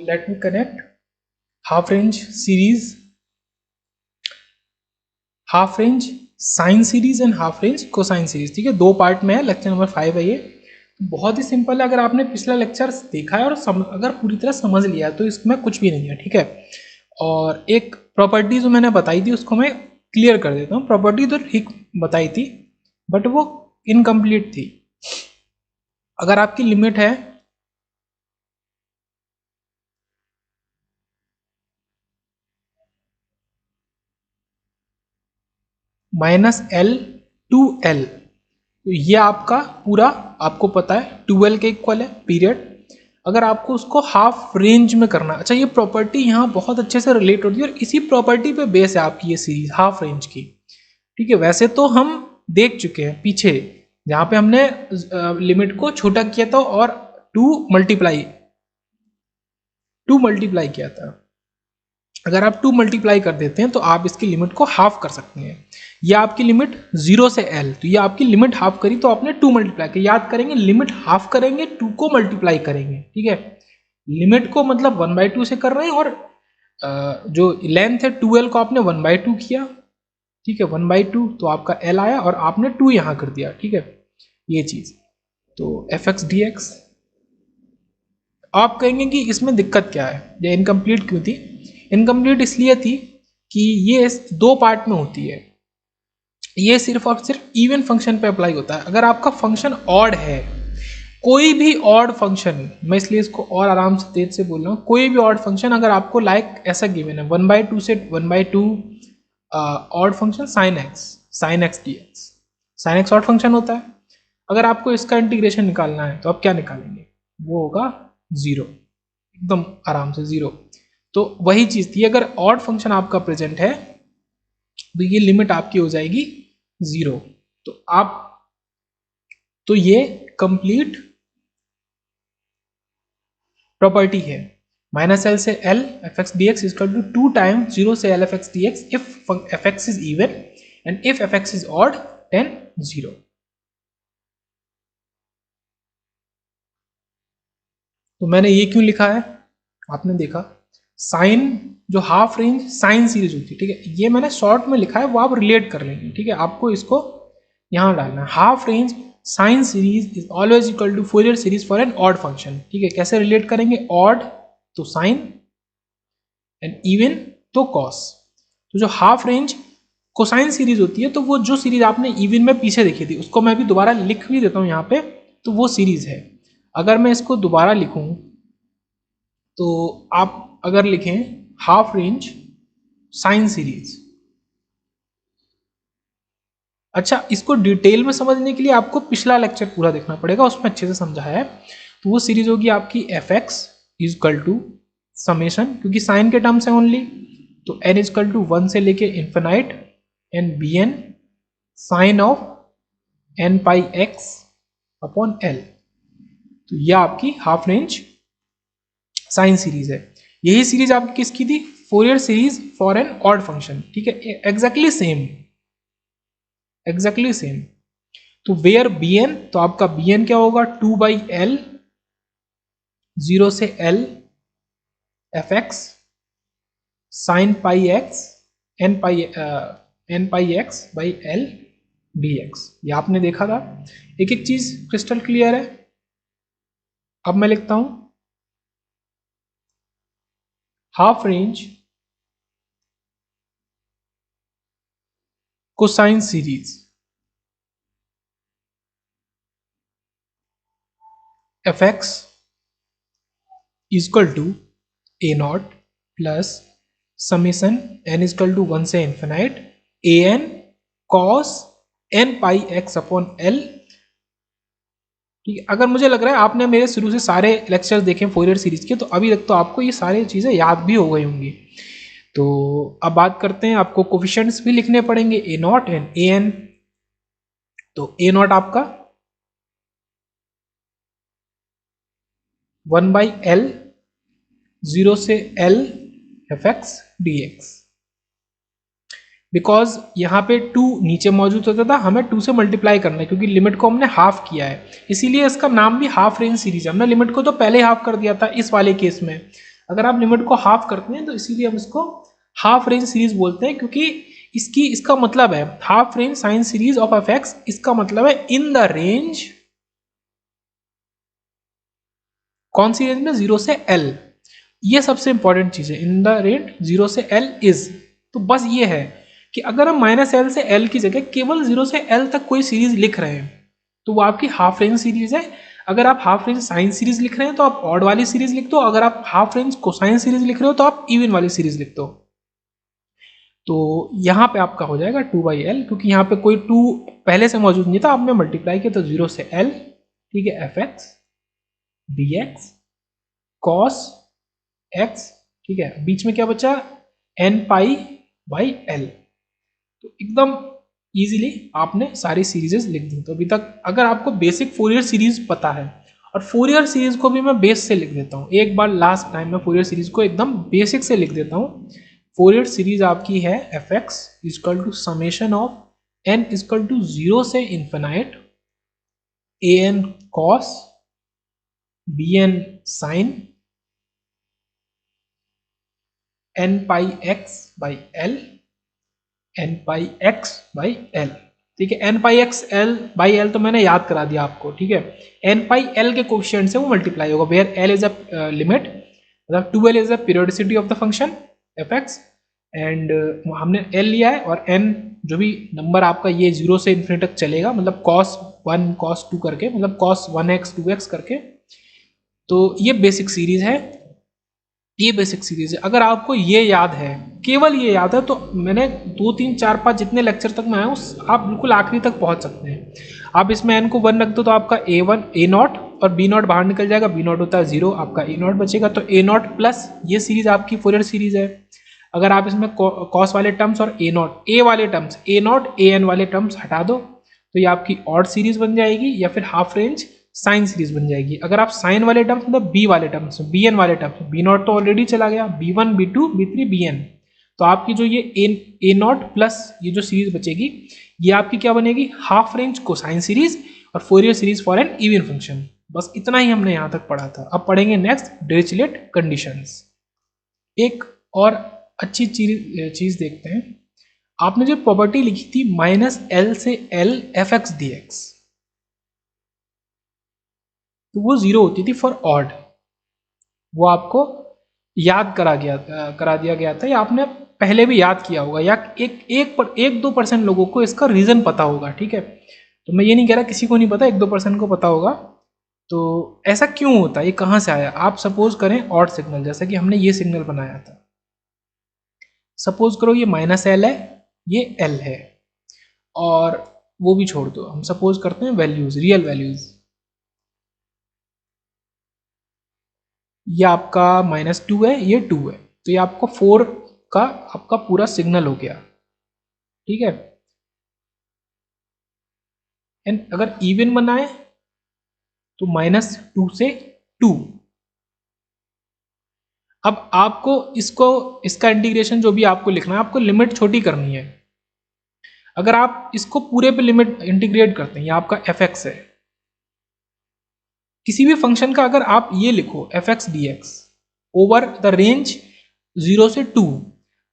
Let me connect half range series, half range sine series and half range cosine series. ठीक है, दो part में है, lecture number 5 है ये। बहुत ही सिंपल है, अगर आपने पिछला लेक्चर देखा है और अगर पूरी तरह समझ लिया है तो इसमें कुछ भी नहीं है। ठीक है, और एक प्रॉपर्टी जो मैंने बताई थी उसको मैं क्लियर कर देता हूँ। प्रॉपर्टी तो ठीक बताई थी बट वो इनकम्प्लीट थी। अगर आपकी लिमिट है -L to L, तो ये आपका पूरा आपको पता है 2L के इक्वल है पीरियड। अगर आपको उसको हाफ रेंज में करना, अच्छा ये प्रॉपर्टी यहाँ बहुत अच्छे से रिलेट होती है और इसी प्रॉपर्टी पे बेस है आपकी ये सीरीज हाफ रेंज की। ठीक है, वैसे तो हम देख चुके हैं पीछे जहाँ पे हमने लिमिट को छोटा किया था और 2 मल्टीप्लाई किया था। अगर आप 2 मल्टीप्लाई कर देते हैं तो आप इसकी लिमिट को हाफ कर सकते हैं। ये आपकी लिमिट 0 से L, तो ये आपकी लिमिट हाफ करी तो आपने 2 मल्टीप्लाई किया। याद करेंगे, लिमिट हाफ करेंगे 2 को मल्टीप्लाई करेंगे। ठीक है, लिमिट को मतलब 1/2 से कर रहे हैं और जो लेंथ है 2L को आपने 1/2 किया। ठीक है, 1/2 तो आपका L आया और आपने 2 यहाँ कर दिया। ठीक है, ये चीज तो fx dx। आप कहेंगे कि इसमें दिक्कत क्या है, ये इनकम्प्लीट क्यों थी? इनकम्प्लीट इसलिए थी कि ये 2 पार्ट में होती है। ये सिर्फ और सिर्फ इवन फंक्शन पे अप्लाई होता है। अगर आपका फंक्शन ऑड है, कोई भी ऑड फंक्शन, मैं इसलिए इसको और आराम से तेज से बोल रहा हूँ, कोई भी ऑड फंक्शन अगर आपको लाइक ऐसा गिवन है 1/2 से 1/2 odd function sine x dx, sine x odd function होता है। अगर आपको इसका इंटीग्रेशन निकालना है तो आप क्या निकालेंगे? वो होगा 0, एकदम आराम से 0। तो वही चीज थी, अगर ऑड फंक्शन आपका प्रेजेंट है तो ये लिमिट आपकी हो जाएगी 0। तो ये कंप्लीट प्रॉपर्टी है। -L से L fx dx is equal to 2 times 0 से L fx dx if fx is even and if fx is odd then 0। तो मैंने ये क्यों लिखा है, आपने देखा साइन जो हाफ रेंज साइन सीरीज होती है। ठीक है, ये मैंने शॉर्ट में लिखा है, वो आप रिलेट कर लेंगे। ठीक है, आपको इसको यहां डालना है। Half range sine series is always equal to Fourier series for an odd function. ठीक है, कैसे रिलेट करेंगे? ऑड तो साइन एंड इवन तो कॉस। तो जो हाफ रेंज कोसाइन सीरीज होती है, तो वो जो सीरीज आपने इवन में पीछे देखी थी उसको मैं भी दोबारा लिख भी देता हूं यहाँ पे, तो वो सीरीज है। अगर मैं इसको दोबारा लिखूं तो आप अगर लिखें हाफ रेंज साइन सीरीज, अच्छा इसको डिटेल में समझने के लिए आपको पिछला लेक्चर पूरा देखना पड़ेगा, उसमें अच्छे से समझा है। तो वो सीरीज होगी आपकी fx is equal to summation, क्योंकि साइन के टर्म्स है ओनली, तो n इज इक्वल टू 1 से लेके infinite and bn sine of n pi x upon l। तो यह आपकी हाफ रेंज साइन सीरीज है। यही सीरीज आपकी किसकी थी? Fourier series for an odd function. ठीक है, एग्जैक्टली सेम। तो वेयर bn, तो आपका bn क्या होगा? 2/L 0 से L fx sine pi x n pi x by L dx। ये आपने देखा था। एक एक चीज क्रिस्टल क्लियर है। अब मैं लिखता हूं half range cosine series fx is equal to a0 plus summation n is equal to 1 से infinite an cos n pi x upon l। ठीक है, अगर मुझे लग रहा है आपने मेरे शुरू से सारे लेक्चर्स देखे फोरियर सीरीज के, तो अभी तक तो आपको ये सारी चीजें याद भी हो गई होंगी। तो अब बात करते हैं, आपको कोफिशिएंट्स भी लिखने पड़ेंगे a0 एंड an। तो a0 आपका 1/L 0 से L fx dx। बिकॉज यहाँ पे 2 नीचे मौजूद होता था, हमें 2 से मल्टीप्लाई करना है क्योंकि लिमिट को हमने हाफ किया है, इसीलिए इसका नाम भी हाफ रेंज सीरीज है। हमने लिमिट को तो पहले हाफ कर दिया था इस वाले केस में। अगर आप लिमिट को हाफ करते हैं तो इसीलिए हम इसको हाफ रेंज सीरीज बोलते हैं, क्योंकि इसका मतलब है half range sine series of F x, इसका मतलब है इन द रेंज, कौन सी रेंज में, 0 से L। ये सबसे इंपॉर्टेंट चीज है, इन द रेंज 0 से L इज। तो बस ये है कि अगर हम -L से L की जगह केवल 0 से L तक कोई सीरीज लिख रहे हैं तो वो आपकी हाफ रेंज सीरीज है। अगर आप हाफ रेंज साइन सीरीज लिख रहे हैं तो आप ऑड वाली सीरीज लिख दो, अगर आप हाफ रेंज कोसाइन सीरीज लिख रहे हो तो आप इवन वाली सीरीज लिख दो। तो यहाँ पे आपका हो जाएगा 2/L, क्योंकि यहाँ पे कोई 2 पहले से मौजूद नहीं था, आपने मल्टीप्लाई किया तो 0 से L, ठीक है, f x d x cos x, ठीक है, बीच में क्या बचा, n π/L। तो एकदम इजीली आपने सारी सीरीजेस लिख दी। तो अभी तक अगर आपको बेसिक फोरियर सीरीज पता है, और फोरियर सीरीज को भी मैं बेस से लिख देता हूँ, एक बार लास्ट टाइम मैं फोरियर सीरीज को एकदम बेसिक से लिख देता हूँ। फोरियर सीरीज आपकी है f x is equal to summation of n is equal to 0 से infinite an cos bn sine n πx/L n πx/L, ठीक है। n πx/L तो मैंने याद करा दिया आपको, ठीक है। n πL के कोफिशिएंट से वो मल्टीप्लाई होगा, where L is a limit, मतलब 2L is the periodicity of the function f x, and हमने L लिया है, और n जो भी नंबर आपका ये 0 से इन्फिनिटी तक चलेगा, मतलब cos 1 cos 2 करके, मतलब cos 1x 2x करके। तो ये बेसिक सीरीज है, ये बेसिक सीरीज है। अगर आपको ये याद है, केवल ये याद है, तो मैंने 2 3 4 5 जितने लेक्चर तक मैं आया हूँ आप बिल्कुल आखिरी तक पहुंच सकते हैं। आप इसमें n को 1 रख दो तो आपका a1 a0 और b0 बाहर निकल जाएगा, b0 होता है 0, आपका a0 बचेगा, तो a0 प्लस ये सीरीज आपकी फोरियर सीरीज है। अगर आप इसमें कॉस वाले टर्म्स और a0 a वाले टर्म्स a0 an वाले टर्म्स हटा दो तो ये आपकी ऑड सीरीज बन जाएगी, या फिर हाफ रेंज साइन सीरीज बन जाएगी। अगर आप साइन वाले टर्म्स मतलब बी वाले टर्म्स, bn वाले टर्म्स, b0 तो ऑलरेडी चला गया, b1 b2 b3 bn, तो आपकी जो ये a0 प्लस ये जो सीरीज बचेगी ये आपकी क्या बनेगी, हाफ रेंज कोसाइन सीरीज और Fourier series for an even function. बस इतना ही हमने यहाँ तक पढ़ा था। अब पढ़ेंगे नेक्स्ट डिरिचलेट कंडीशंस। एक और अच्छी चीज देखते हैं। आपने जो प्रॉपर्टी लिखी थी -L से L fx dx, तो वो 0 होती थी फॉर ऑड, वो आपको याद करा दिया गया था, या आपने पहले भी याद किया होगा, या 1-2% लोगों को इसका रीजन पता होगा, ठीक है। तो मैं ये नहीं कह रहा किसी को नहीं पता, 1-2% को पता होगा। तो ऐसा क्यों होता है, ये कहाँ से आया। आप सपोज करें ऑड सिग्नल, जैसा कि हमने ये सिग्नल बनाया था, सपोज करो ये -L है, ये L है, और वो भी छोड़ दो, हम सपोज करते हैं वैल्यूज, रियल वैल्यूज, ये आपका -2 है, ये 2 है, तो ये आपको 4 का आपका पूरा सिग्नल हो गया, ठीक है। एंड अगर इवन बनाए तो -2 से 2। अब आपको इसका इंटीग्रेशन जो भी आपको लिखना है, आपको लिमिट छोटी करनी है। अगर आप इसको पूरे पे लिमिट इंटीग्रेट करते हैं, ये आपका एफ एक्स है, किसी भी फंक्शन का अगर आप ये लिखो F x d x over the range 0 से 2,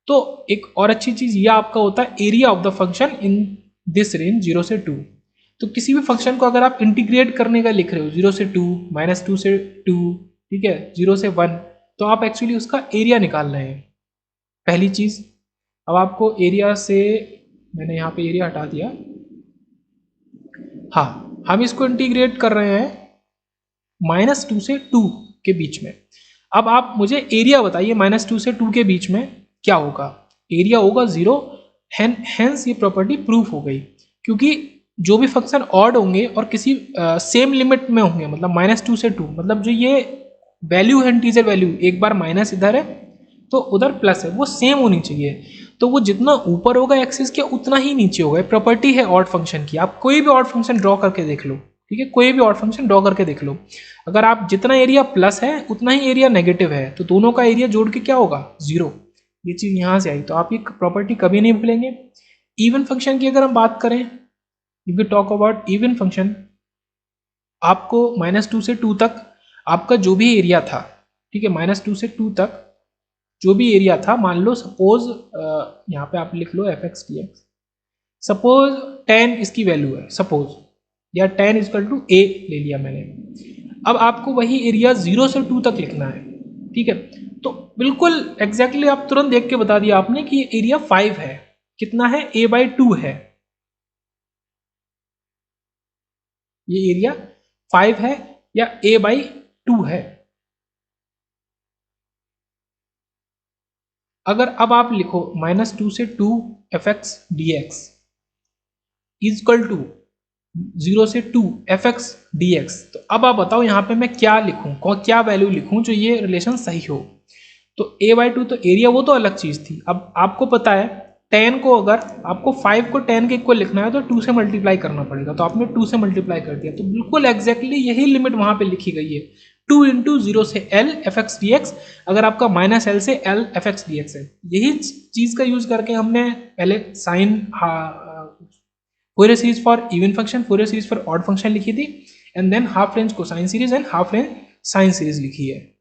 तो एक और अच्छी चीज ये आपका होता है area of the function in this range 0 से 2। तो किसी भी फंक्शन को अगर आप इंटीग्रेट करने का लिख रहे हो 0 से 2, -2 से 2, ठीक है, 0 से 1, तो आप एक्चुअली उसका एरिया निकाल रहे हैं, पहली चीज। अब आपको एरिया से, मैंने यहाँ पे एरिया हटा दिया, हाँ, हम इसको इंटीग्रेट कर रहे हैं -2 से 2 के बीच में। अब आप मुझे एरिया बताइए -2 से 2 के बीच में क्या होगा, एरिया होगा 0। हेंस ये प्रॉपर्टी प्रूफ हो गई, क्योंकि जो भी फंक्शन ऑड होंगे और किसी सेम लिमिट में होंगे, मतलब -2 से 2, मतलब जो ये वैल्यू है इंटीजर वैल्यू, एक बार माइनस इधर है तो उधर प्लस है, वो सेम होनी चाहिए। तो वो जितना ऊपर होगा एक्सिस के उतना ही नीचे होगा, प्रॉपर्टी है ऑड फंक्शन की। आप कोई भी ऑड फंक्शन ड्रॉ करके देख लो, ठीक है, कोई भी ऑड फंक्शन ड्रॉ करके देख लो, अगर आप जितना एरिया प्लस है उतना ही एरिया नेगेटिव है, तो दोनों का एरिया जोड़ के क्या होगा, 0। ये चीज यहाँ से आई, तो आप ये प्रॉपर्टी कभी नहीं भूलेंगे। इवन फंक्शन की अगर हम बात करें, if you talk about even function, आपको -2 से 2 तक आपका जो भी एरिया था, ठीक है, -2 से 2 तक जो भी एरिया था, मान लो सपोज यहाँ पे आप लिख लो F x d x, suppose 10 इसकी वैल्यू है सपोज, या 10 इजकल टू ए ले लिया मैंने। अब आपको वही एरिया 0 से 2 तक लिखना है, ठीक है। तो बिल्कुल एग्जैक्टली आप तुरंत देख के बता दिया आपने कि ये एरिया 5 है। कितना है? a/2 है। ये एरिया 5 है या a/2 है। अगर अब आप लिखो -2 से 2 f x d x is equal to 0 से 2 एफ एक्स डी एक्स, तो अब आप बताओ यहाँ पे मैं क्या लिखूँ, क्या वैल्यू लिखूँ जो ये रिलेशन सही हो। तो a/2 तो एरिया, वो तो अलग चीज़ थी। अब आपको पता है 10 को, अगर आपको 5 को 10 के इक्वल लिखना है तो 2 से मल्टीप्लाई करना पड़ेगा, तो आपने 2 से मल्टीप्लाई कर दिया। तो बिल्कुल एग्जैक्टली यही लिमिट वहाँ पे लिखी गई है, 2 इंटू 0 से l f x d x, अगर आपका -l से l f x d x है। यही चीज़ का यूज़ करके हमने पहले sine Fourier series for even function, Fourier series for odd function लिखी थी, and then half range cosine series and half range sine series लिखी है।